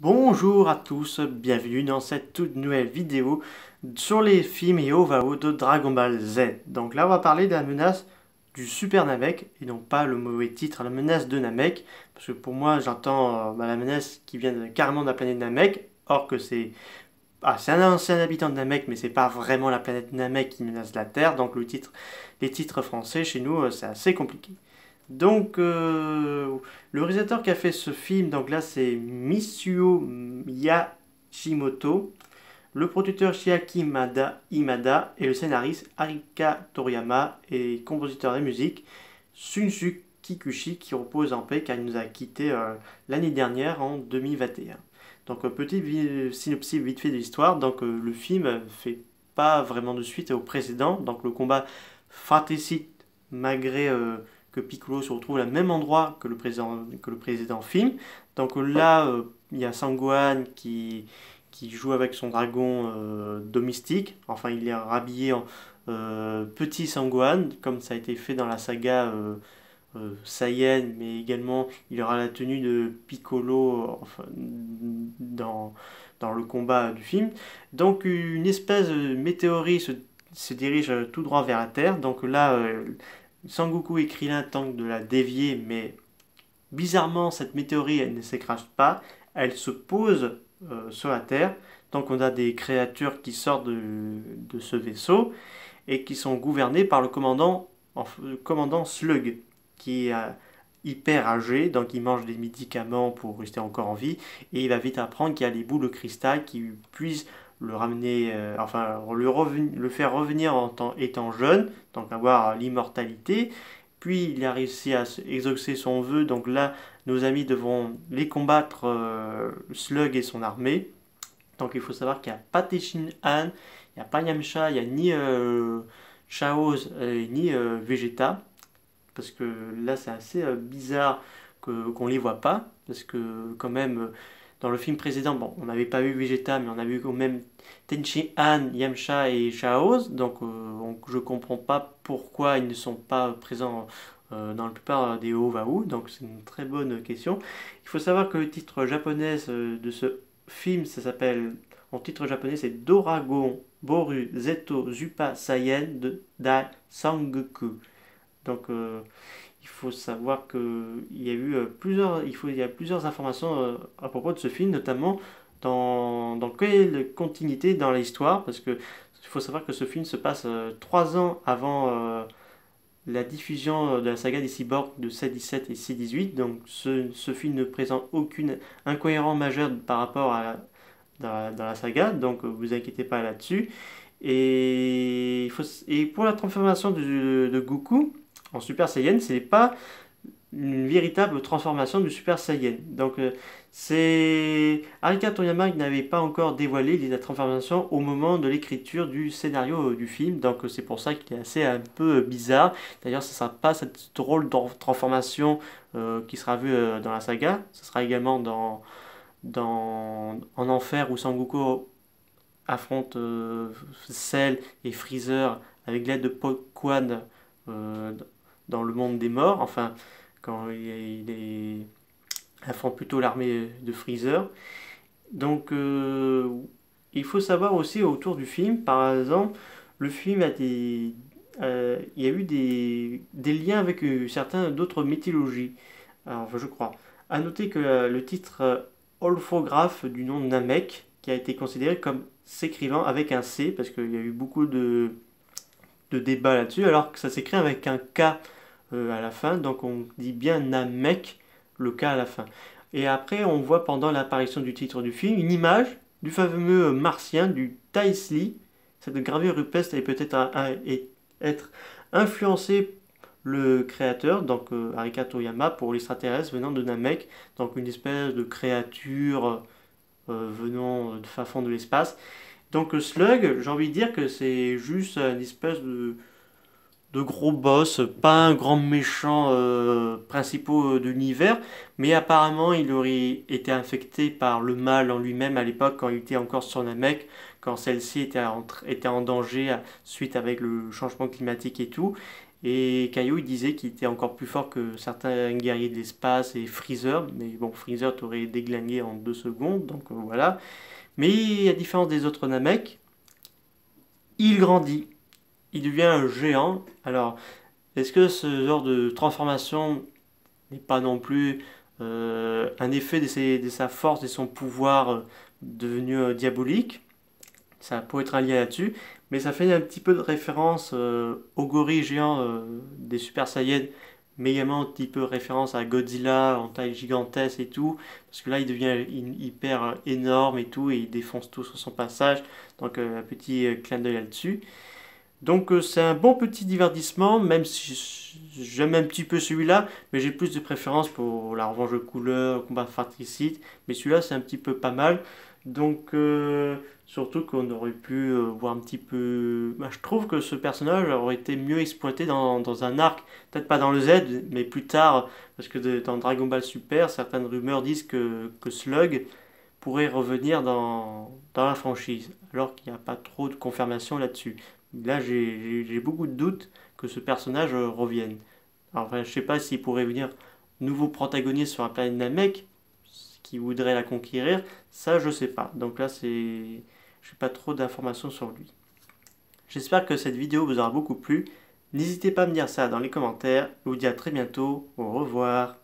Bonjour à tous, bienvenue dans cette toute nouvelle vidéo sur les films et OVAO de Dragon Ball Z. Donc là on va parler de la menace du Super Namek et non pas le mauvais titre, la menace de Namek. Parce que pour moi j'entends la menace qui vient carrément de la planète Namek, or que c'est un ancien habitant de Namek, mais c'est pas vraiment la planète Namek qui menace la Terre, donc les titres français chez nous c'est assez compliqué. Donc, le réalisateur qui a fait ce film, donc là c'est Mitsuo Yashimoto, le producteur Chiaki Imada et le scénariste Arika Toriyama et compositeur de musique Shunsu Kikuchi qui repose en paix car il nous a quitté l'année dernière en 2021. Donc, petit synopsis vite fait de l'histoire. Donc, le film fait pas vraiment de suite au précédent. Donc, le combat fratricide malgré que Piccolo se retrouve au même endroit que le précédent film. Donc là, il y a Sangohan qui joue avec son dragon domestique. Enfin, il est rhabillé en petit Sangohan, comme ça a été fait dans la saga Saiyan, mais également il aura la tenue de Piccolo enfin, dans le combat du film. Donc une espèce de météorite se dirige tout droit vers la Terre. Donc là, Sangoku et Krillin tentent de la dévier, mais bizarrement, cette météorite elle ne s'écrase pas, elle se pose sur la Terre. Donc on a des créatures qui sortent de ce vaisseau et qui sont gouvernées par le commandant Slug, qui est hyper âgé, donc il mange des médicaments pour rester encore en vie, et il va vite apprendre qu'il y a des boules de cristal qui puissent le ramener, enfin le faire revenir en étant jeune, donc avoir l'immortalité. Puis il a réussi à exaucer son vœu, donc là nos amis devront les combattre, Slug et son armée. Donc il faut savoir qu'il n'y a pas Tenshin Han, il n'y a pas Yamcha, il n'y a ni Chaoz ni Vegeta. Parce que là c'est assez bizarre qu'on les voit pas. Parce que quand même, dans le film précédent, bon, on n'avait pas vu Vegeta, mais on a vu quand même Tenshin Han, Yamcha et Chaoz. Donc je comprends pas pourquoi ils ne sont pas présents dans la plupart des OVAU. Donc c'est une très bonne question. Il faut savoir que le titre japonais de ce film, ça s'appelle, en titre japonais, c'est Doragon Boru Zeto Super Saiyan de Dai Sangoku. Donc il faut savoir qu'il y a eu il y a plusieurs informations à propos de ce film, notamment dans quelle continuité dans l'histoire, parce que il faut savoir que ce film se passe 3 ans avant la diffusion de la saga des cyborgs de C-17 et C-18. Donc ce film ne présente aucune incohérence majeure par rapport dans la saga, donc vous inquiétez pas là-dessus. Et pour la transformation de Goku en Super Saiyan, ce n'est pas une véritable transformation du Super Saiyan. Donc c'est Arika Toriyama qui n'avait pas encore dévoilé la transformation au moment de l'écriture du scénario du film. Donc c'est pour ça qu'il est assez un peu bizarre. D'ailleurs, ce ne sera pas cette drôle de transformation qui sera vue dans la saga. Ce sera également en Enfer où Sangoku affronte Cell et Freezer avec l'aide de Pokwan euh, dans le monde des morts. Enfin, quand il affronte plutôt l'armée de Freezer. Donc, il faut savoir aussi autour du film, par exemple, le film il y a eu des liens avec certains d'autres mythologies. Alors, je crois. À noter que le titre orthographe du nom de Namek, qui a été considéré comme s'écrivant avec un C, parce qu'il y a eu beaucoup de débats là-dessus, alors que ça s'écrit avec un K à la fin, donc on dit bien Namek, le K à la fin. Et après, on voit pendant l'apparition du titre du film une image du fameux martien, du Taisli. Cette gravure rupestre est peut-être être influencée le créateur, donc Arika Toriyama, pour l'extraterrestre venant de Namek, donc une espèce de créature venant de fin fond de l'espace. Donc Slug, j'ai envie de dire que c'est juste une espèce de gros boss, pas un grand méchant principal de l'univers, mais apparemment il aurait été infecté par le mal en lui-même à l'époque quand il était encore sur Namek, quand celle-ci était en danger suite avec le changement climatique et tout. Et Caillou, il disait qu'il était encore plus fort que certains guerriers de l'espace et Freezer. Mais bon, Freezer t'aurait déglingué en 2 secondes, donc voilà. Mais à différence des autres Namek, il grandit. Il devient un géant. Alors, est-ce que ce genre de transformation n'est pas non plus un effet de sa force et son pouvoir devenu diabolique? Ça pourrait être un lien là-dessus, mais ça fait un petit peu de référence au gorille géant des Super Saiyans, mais également un petit peu référence à Godzilla en taille gigantesque et tout, parce que là il devient hyper énorme et tout, et il défonce tout sur son passage, donc un petit clin d'œil là-dessus. Donc c'est un bon petit divertissement, même si j'aime un petit peu celui-là, mais j'ai plus de préférence pour la revanche de couleur, le combat fratricide, mais celui-là c'est un petit peu pas mal. Donc surtout qu'on aurait pu voir un petit peu... Bah, je trouve que ce personnage aurait été mieux exploité dans un arc, peut-être pas dans le Z, mais plus tard, parce que dans Dragon Ball Super, certaines rumeurs disent que Slug pourrait revenir dans la franchise, alors qu'il n'y a pas trop de confirmation là-dessus. Là, j'ai beaucoup de doutes que ce personnage revienne. Alors, enfin, je sais pas s'il pourrait venir nouveau protagoniste sur la planète Namek, qui voudrait la conquérir, ça je sais pas. Donc là, je n'ai pas trop d'informations sur lui. J'espère que cette vidéo vous aura beaucoup plu. N'hésitez pas à me dire ça dans les commentaires. Je vous dis à très bientôt. Au revoir.